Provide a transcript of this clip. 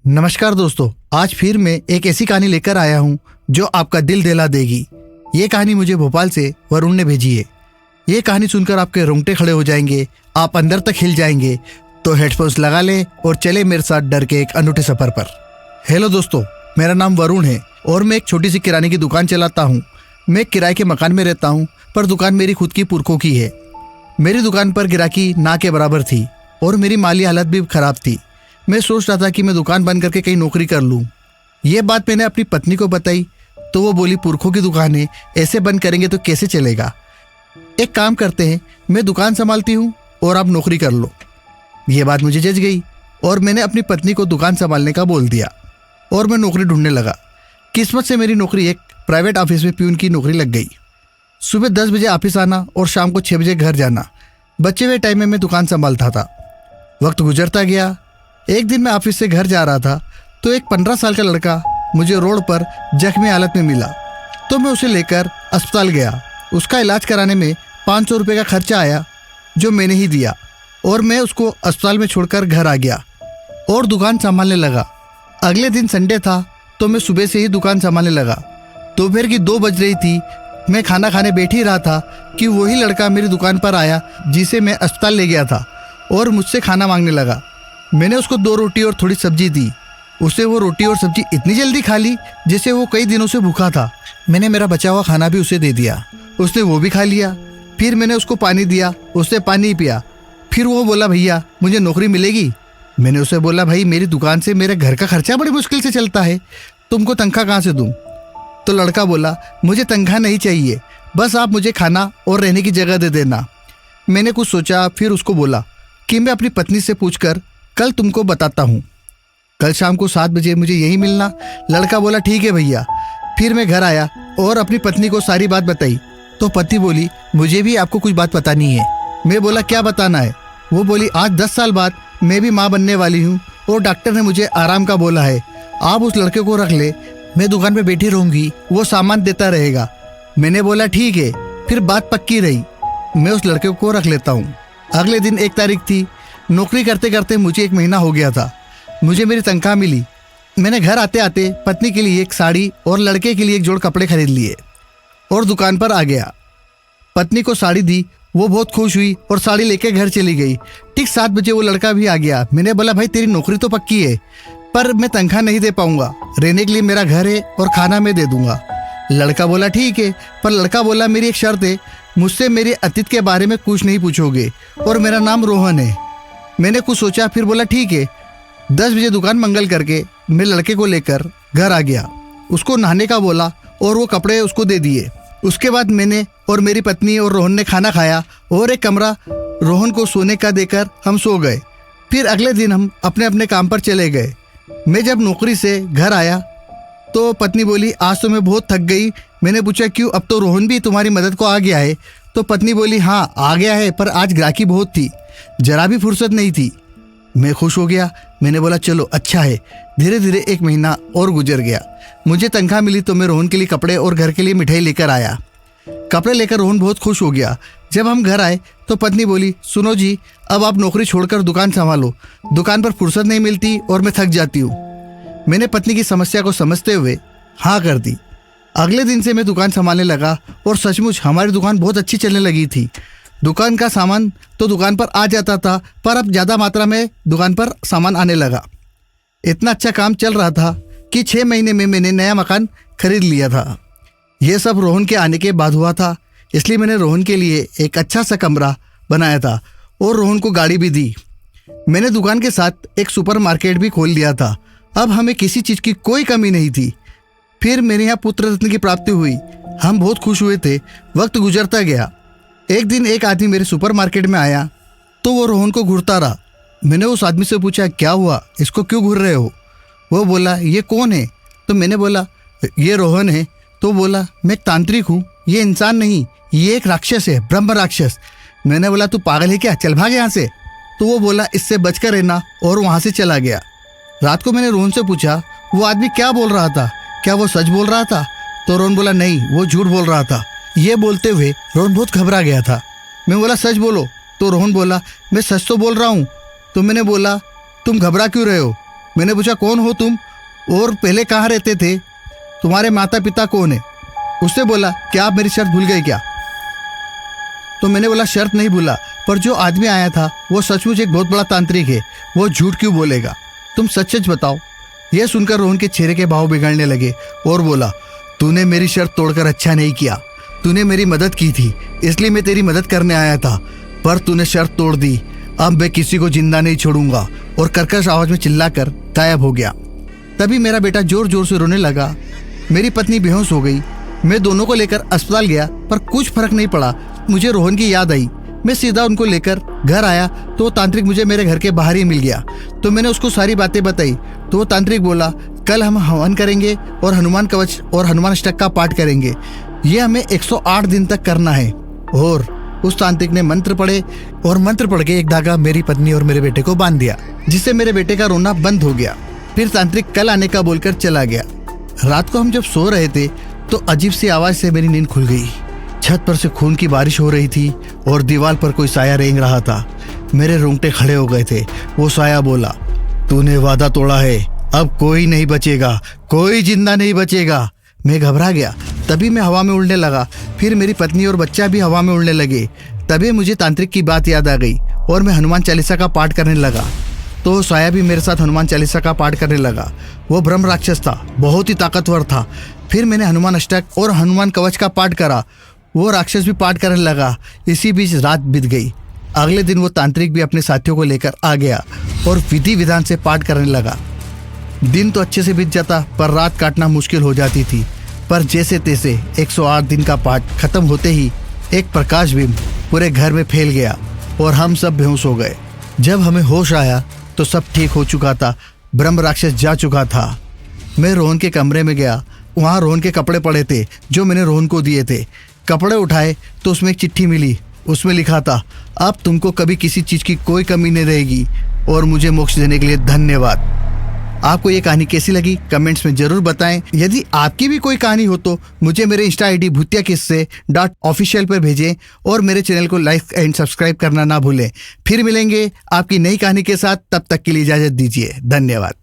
नमस्कार दोस्तों, आज फिर मैं एक ऐसी कहानी लेकर आया हूँ जो आपका दिल दहला देगी। ये कहानी मुझे भोपाल से वरुण ने भेजी है। ये कहानी सुनकर आपके रोंगटे खड़े हो जाएंगे, आप अंदर तक हिल जाएंगे। तो हेडफोन्स लगा लें और चले मेरे साथ डर के एक अनूठे सफर पर। हेलो दोस्तों, मेरा नाम वरुण है और मैं एक छोटी सी किराने की दुकान चलाता हूँ। मैं एक किराए के मकान में रहता हूँ, पर दुकान मेरी खुद की पुरखों की है। मेरी दुकान पर गिराकी ना के बराबर थी और मेरी माली हालत भी खराब थी। मैं सोच रहा था कि मैं दुकान बंद करके कहीं नौकरी कर लूं। ये बात मैंने अपनी पत्नी को बताई तो वो बोली, पुरखों की दुकान है, ऐसे बंद करेंगे तो कैसे चलेगा। एक काम करते हैं, मैं दुकान संभालती हूँ और आप नौकरी कर लो। ये बात मुझे जच गई और मैंने अपनी पत्नी को दुकान संभालने का बोल दिया और मैं नौकरी ढूंढने लगा। किस्मत से मेरी नौकरी एक प्राइवेट ऑफिस में प्यून की नौकरी लग गई। सुबह 10 बजे ऑफिस आना और शाम को 6 बजे घर जाना। बचे हुए टाइम में मैं दुकान संभालता था। वक्त गुजरता गया। एक दिन मैं ऑफिस से घर जा रहा था तो एक 15 साल का लड़का मुझे रोड पर जख्मी हालत में मिला, तो मैं उसे लेकर अस्पताल गया। उसका इलाज कराने में 500 रुपये का खर्चा आया, जो मैंने ही दिया, और मैं उसको अस्पताल में छोड़कर घर आ गया और दुकान संभालने लगा। अगले दिन संडे था तो मैं सुबह से ही दुकान संभालने लगा। दोपहर की 2 बज रही थी। मैं खाना खाने बैठ ही रहा था कि वही लड़का मेरी दुकान पर आया जिसे मैं अस्पताल ले गया था और मुझसे खाना मांगने लगा। मैंने उसको 2 रोटी और थोड़ी सब्जी दी। उसे वो रोटी और सब्जी इतनी जल्दी खा ली जैसे वो कई दिनों से भूखा था। मैंने मेरा बचा हुआ खाना भी उसे दे दिया। उसने वो भी खा लिया। फिर मैंने उसको पानी दिया, उसने पानी पिया। फिर वो बोला, भैया मुझे नौकरी मिलेगी। मैंने उसे बोला, भाई मेरी दुकान से मेरे घर का खर्चा बड़ी मुश्किल से चलता है, तुमको तनख्वाह कहाँ से दूँ। तो लड़का बोला, मुझे तनख्वाह नहीं चाहिए, बस आप मुझे खाना और रहने की जगह दे देना। मैंने कुछ सोचा, फिर उसको बोला कि मैं अपनी पत्नी से पूछकर कल तुमको बताता हूँ। कल शाम को 7 बजे मुझे यही मिलना। लड़का बोला, ठीक है भैया। फिर मैं घर आया और अपनी पत्नी को सारी बात बताई। तो पत्नी बोली, मुझे भी आपको कुछ बात बतानी है। मैं बोला, क्या बताना है। वो बोली, आज 10 साल बाद मैं भी माँ बनने वाली हूँ और डॉक्टर ने मुझे आराम का बोला है। आप उस लड़के को रख ले, मैं दुकान पे बैठी रहूंगी, वो सामान देता रहेगा। मैंने बोला, ठीक है। फिर बात पक्की रही, मैं उस लड़के को रख लेता हूँ। अगले दिन 1 तारीख थी। नौकरी करते करते मुझे 1 महीना हो गया था। मुझे मेरी तनख्वाह मिली। मैंने घर आते आते पत्नी के लिए एक साड़ी और लड़के के लिए एक जोड़ कपड़े खरीद लिए और दुकान पर आ गया। पत्नी को साड़ी दी, वो बहुत खुश हुई और साड़ी लेके घर चली गई। ठीक 7 बजे वो लड़का भी आ गया। मैंने बोला, भाई तेरी नौकरी तो पक्की है, पर मैं तनख्वाह नहीं दे पाऊंगा। रहने के लिए मेरा घर है और खाना मैं दे दूंगा। लड़का बोला, ठीक है, पर लड़का बोला, मेरी एक शर्त है, मुझसे मेरे अतीत के बारे में कुछ नहीं पूछोगे और मेरा नाम रोहन है। मैंने कुछ सोचा, फिर बोला, ठीक है। 10 बजे दुकान मंगल करके मैं लड़के को लेकर घर आ गया। उसको नहाने का बोला और वो कपड़े उसको दे दिए। उसके बाद मैंने और मेरी पत्नी और रोहन ने खाना खाया और एक कमरा रोहन को सोने का देकर हम सो गए। फिर अगले दिन हम अपने अपने काम पर चले गए। मैं जब नौकरी से घर आया तो पत्नी बोली, आज तो मैं बहुत थक गई। मैंने पूछा, क्यों, अब तो रोहन भी तुम्हारी मदद को आ गया है। तो पत्नी बोली, हाँ आ गया है, पर आज ग्राहकी बहुत थी, जरा भी फुर्सत नहीं थी। मैं खुश हो गया। मैंने बोला, चलो अच्छा है। धीरे धीरे 1 महीना और गुजर गया। मुझे तनख्वाह मिली तो मैं रोहन के लिए कपड़े और घर के लिए मिठाई लेकर आया। कपड़े लेकर रोहन बहुत खुश हो गया। जब हम घर आए तो पत्नी बोली, सुनो जी, अब आप नौकरी छोड़कर दुकान संभालो, दुकान पर फुर्सत नहीं मिलती और मैं थक जाती हूँ। मैंने पत्नी की समस्या को समझते हुए हाँ कर दी। अगले दिन से मैं दुकान संभालने लगा और सचमुच हमारी दुकान बहुत अच्छी चलने लगी थी। दुकान का सामान तो दुकान पर आ जाता था, पर अब ज़्यादा मात्रा में दुकान पर सामान आने लगा। इतना अच्छा काम चल रहा था कि 6 महीने में मैंने नया मकान खरीद लिया था। यह सब रोहन के आने के बाद हुआ था, इसलिए मैंने रोहन के लिए एक अच्छा सा कमरा बनाया था और रोहन को गाड़ी भी दी। मैंने दुकान के साथ एक सुपरमार्केट भी खोल लिया था। अब हमें किसी चीज़ की कोई कमी नहीं थी। फिर मेरे यहाँ पुत्र रत्न की प्राप्ति हुई। हम बहुत खुश हुए थे। वक्त गुजरता गया। एक दिन एक आदमी मेरे सुपरमार्केट में आया तो वो रोहन को घूरता रहा। मैंने उस आदमी से पूछा, क्या हुआ, इसको क्यों घूर रहे हो। वो बोला, ये कौन है। तो मैंने बोला, ये रोहन है। तो बोला, मैं एक तांत्रिक हूँ, ये इंसान नहीं, ये एक राक्षस है, ब्रह्म राक्षस। मैंने बोला, तू पागल है क्या, चल भाग यहाँ से। तो वो बोला, इससे बचकर रहना, और वहाँ से चला गया। रात को मैंने रोहन से पूछा, वो आदमी क्या बोल रहा था, क्या वो सच बोल रहा था। तो रोहन बोला, नहीं, वो झूठ बोल रहा था। ये बोलते हुए रोहन बहुत घबरा गया था। मैं बोला, सच बोलो। तो रोहन बोला, मैं सच तो बोल रहा हूँ। तो मैंने बोला, तुम घबरा क्यों रहे हो। मैंने पूछा कौन हो तुम और पहले कहाँ रहते थे, तुम्हारे माता पिता कौन है। उसने बोला क्या आप मेरी शर्त भूल गए क्या। तो मैंने बोला शर्त नहीं भूला, पर जो आदमी आया था वो सचमुच एक बहुत बड़ा तांत्रिक है, वो झूठ क्यों बोलेगा, तुम सच सच बताओ। यह सुनकर रोहन के चेहरे के भाव बिगड़ने लगे और बोला तूने मेरी शर्त तोड़कर अच्छा नहीं किया, तूने मेरी मदद की थी इसलिए मैं तेरी मदद करने आया था, पर तूने शर्त तोड़ दी। अब मैं किसी को जिंदा नहीं छोड़ूंगा। और कर्कश आवाज में चिल्लाकर गायब हो गया। तभी मेरा बेटा जोर जोर से रोने लगा। मेरी पत्नी बेहोश हो गई। मैं दोनों को लेकर अस्पताल गया पर कुछ फर्क नहीं पड़ा। मुझे रोहन की याद आई। मैं सीधा उनको लेकर घर आया तो वो तांत्रिक मुझे मेरे घर के बाहर ही मिल गया। तो मैंने उसको सारी बातें बताई तो वो तांत्रिक बोला कल हम हवन करेंगे और हनुमान कवच और हनुमान अष्टक का पाठ करेंगे। ये हमें 108 दिन तक करना है। और उस तांत्रिक ने मंत्र पढ़े और मंत्र पढ़ के एक धागा मेरी पत्नी और मेरे बेटे को बांध दिया, जिससे मेरे बेटे का रोना बंद हो गया। फिर तांत्रिक कल आने का बोलकर चला गया। रात को हम जब सो रहे थे तो अजीब सी आवाज से मेरी नींद खुल गई। छत पर से खून की बारिश हो रही थी और दीवार पर कोई साया रेंग रहा था। मेरे रोंगटे खड़े हो गए थे। वो साया बोला तूने वादा तोड़ा है, अब कोई नहीं बचेगा, कोई जिंदा नहीं बचेगा। मैं घबरा गया। तभी मैं हवा में उड़ने लगा। फिर मेरी पत्नी और बच्चा भी हवा में उड़ने लगे। तभी मुझे तांत्रिक की बात याद आ गई और मैं हनुमान चालीसा का पाठ करने लगा। तो साया भी मेरे साथ हनुमान चालीसा का पाठ करने लगा। वो ब्रह्म राक्षस था, बहुत ही ताकतवर था। फिर मैंने हनुमान अष्टक और हनुमान कवच का पाठ करा। वो राक्षस भी पाठ करने लगा। इसी बीच रात बीत गई। अगले दिन वो तांत्रिक भी अपने साथियों को लेकर आ गया और विधि विधान से पाठ करने लगा। दिन तो अच्छे से बीत जाता पर रात काटना मुश्किल हो जाती थी। पर जैसे तैसे 108 दिन का पाठ खत्म होते ही एक प्रकाश बिंब पूरे घर में फैल गया और हम सब बेहोश हो गए। जब हमें होश आया तो सब ठीक हो चुका था। ब्रह्म राक्षस जा चुका था। मैं रोहन के कमरे में गया। वहाँ रोहन के कपड़े पड़े थे जो मैंने रोहन को दिए थे। कपड़े उठाए तो उसमें एक चिट्ठी मिली। उसमें लिखा था अब तुमको कभी किसी चीज़ की कोई कमी नहीं रहेगी और मुझे मोक्ष देने के लिए धन्यवाद। आपको ये कहानी कैसी लगी कमेंट्स में जरूर बताएं। यदि आपकी भी कोई कहानी हो तो मुझे मेरे इंस्टा आईडी भूतियाकिस्से.official पर भेजें और मेरे चैनल को लाइक एंड सब्सक्राइब करना ना भूलें। फिर मिलेंगे आपकी नई कहानी के साथ, तब तक के लिए इजाजत दीजिए। धन्यवाद।